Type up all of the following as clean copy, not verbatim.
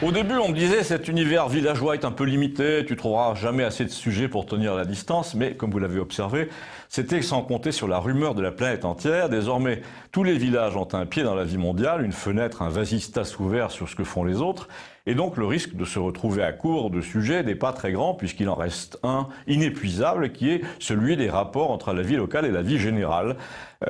Au début, on me disait cet univers villageois est un peu limité, tu trouveras jamais assez de sujets pour tenir la distance, mais comme vous l'avez observé, c'était sans compter sur la rumeur de la planète entière. Désormais, tous les villages ont un pied dans la vie mondiale, une fenêtre, un vasistas ouvert sur ce que font les autres, et donc le risque de se retrouver à court de sujets n'est pas très grand puisqu'il en reste un inépuisable qui est celui des rapports entre la vie locale et la vie générale.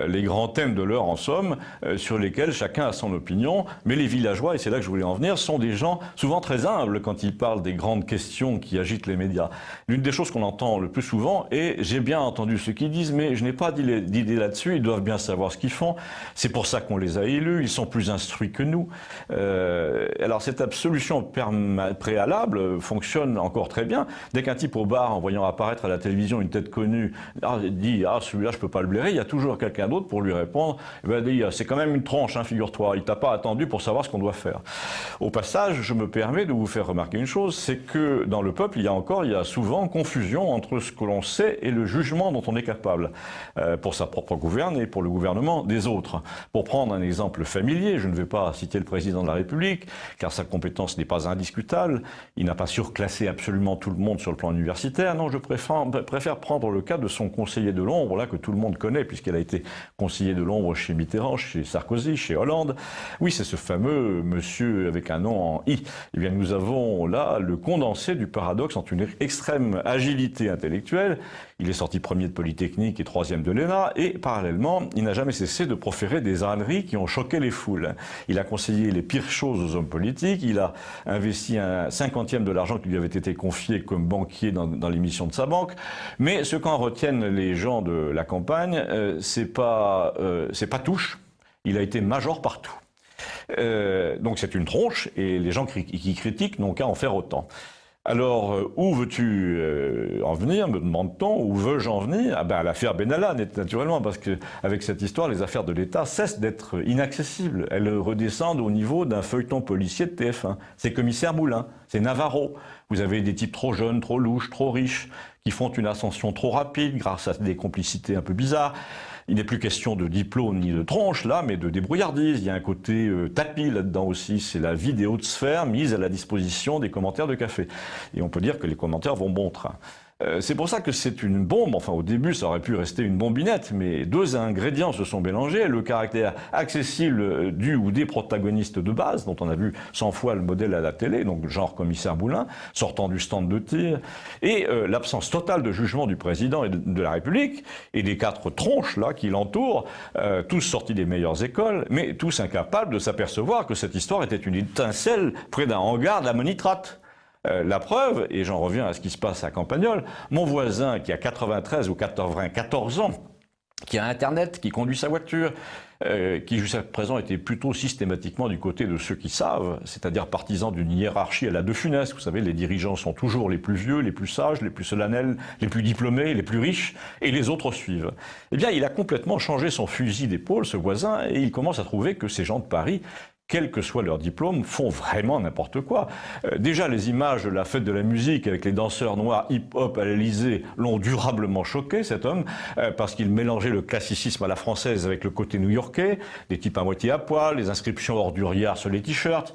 Les grands thèmes de l'heure en somme, sur lesquels chacun a son opinion, mais les villageois, et c'est là que je voulais en venir, sont des gens souvent très humbles quand ils parlent des grandes questions qui agitent les médias. L'une des choses qu'on entend le plus souvent est « j'ai bien entendu ce qu'ils disent, mais je n'ai pas d'idée là-dessus, ils doivent bien savoir ce qu'ils font, c'est pour ça qu'on les a élus, ils sont plus instruits que nous ». Alors cette solution préalable fonctionne encore très bien. Dès qu'un type au bar, en voyant apparaître à la télévision une tête connue, dit « ah celui-là je peux pas le blairer », il y a toujours quelqu'un d'autre pour lui répondre, c'est quand même une tronche, hein, figure-toi, il t'a pas attendu pour savoir ce qu'on doit faire. Au passage, je me permets de vous faire remarquer une chose, c'est que dans le peuple, il y a souvent confusion entre ce que l'on sait et le jugement dont on est capable, pour sa propre gouverne et pour le gouvernement des autres. Pour prendre un exemple familier, je ne vais pas citer le président de la République, car sa compétence n'est pas indiscutable, il n'a pas surclassé absolument tout le monde sur le plan universitaire, non, je préfère prendre le cas de son conseiller de l'ombre, là, que tout le monde connaît, puisqu'elle a été conseiller de l'ombre chez Mitterrand, chez Sarkozy, chez Hollande. Oui, c'est ce fameux monsieur avec un nom en I. Eh bien, nous avons là le condensé du paradoxe entre une extrême agilité intellectuelle. Il est sorti premier de Polytechnique et troisième de l'ENA, et parallèlement, il n'a jamais cessé de proférer des âneries qui ont choqué les foules. Il a conseillé les pires choses aux hommes politiques, il a investi un 50e de l'argent qui lui avait été confié comme banquier dans l'émission de sa banque, mais ce qu'en retiennent les gens de la campagne, c'est pas touche, il a été major partout. Donc c'est une tronche, et les gens qui critiquent n'ont qu'à en faire autant. Alors, où veux-tu en venir, me demande-t-on, où veux-je en venir? Ah ben, à l'affaire Benalla, naturellement, parce que avec cette histoire, les affaires de l'État cessent d'être inaccessibles. Elles redescendent au niveau d'un feuilleton policier de TF1. C'est Commissaire Moulin, c'est Navarro. Vous avez des types trop jeunes, trop louches, trop riches, qui font une ascension trop rapide grâce à des complicités un peu bizarres. Il n'est plus question de diplôme ni de tronche, là, mais de débrouillardise. Il y a un côté tapis là-dedans aussi. C'est la vie des hautes sphères mise à la disposition des commentaires de café. Et on peut dire que les commentaires vont bon train. C'est pour ça que c'est une bombe, enfin au début ça aurait pu rester une bombinette, mais deux ingrédients se sont mélangés, le caractère accessible du ou des protagonistes de base, dont on a vu 100 fois le modèle à la télé, donc genre Commissaire Moulin, sortant du stand de tir, et l'absence totale de jugement du président et de la République, et des quatre tronches là qui l'entourent, tous sortis des meilleures écoles, mais tous incapables de s'apercevoir que cette histoire était une étincelle près d'un hangar d'ammonitrate. La preuve, et j'en reviens à ce qui se passe à Campagnol, mon voisin qui a 93 ou 94 ans, qui a Internet, qui conduit sa voiture, qui jusqu'à présent était plutôt systématiquement du côté de ceux qui savent, c'est-à-dire partisan d'une hiérarchie à la De Funès. Vous savez, les dirigeants sont toujours les plus vieux, les plus sages, les plus solennels, les plus diplômés, les plus riches, et les autres suivent. Eh bien, il a complètement changé son fusil d'épaule, ce voisin, et il commence à trouver que ces gens de Paris, quel que soit leur diplôme, font vraiment n'importe quoi. Déjà, les images de la fête de la musique avec les danseurs noirs hip-hop à l'Élysée l'ont durablement choqué, cet homme, parce qu'il mélangeait le classicisme à la française avec le côté new-yorkais, des types à moitié à poil, les inscriptions ordurières sur les t-shirts.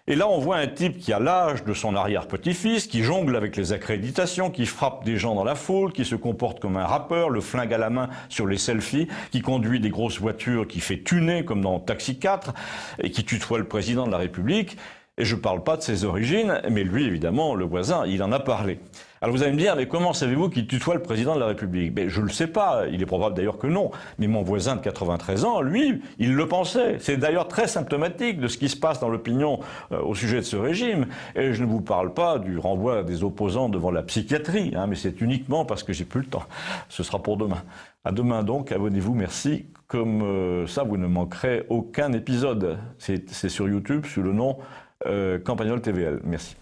Et là, on voit un type qui a l'âge de son arrière-petit-fils, qui jongle avec les accréditations, qui frappe des gens dans la foule, qui se comporte comme un rappeur, le flingue à la main sur les selfies, qui conduit des grosses voitures, qui fait tuner comme dans Taxi 4, et qui tutoie le président de la République. Et je ne parle pas de ses origines, mais lui, évidemment, le voisin, il en a parlé. Alors vous allez me dire, mais comment savez-vous qu'il tutoie le président de la République? Ben, je ne le sais pas, il est probable d'ailleurs que non. Mais mon voisin de 93 ans, lui, il le pensait. C'est d'ailleurs très symptomatique de ce qui se passe dans l'opinion au sujet de ce régime. Et je ne vous parle pas du renvoi des opposants devant la psychiatrie, hein, mais c'est uniquement parce que j'ai plus le temps. Ce sera pour demain. À demain donc, abonnez-vous, merci. Comme ça, vous ne manquerez aucun épisode. C'est sur YouTube sous le nom Campagnol TVL. Merci.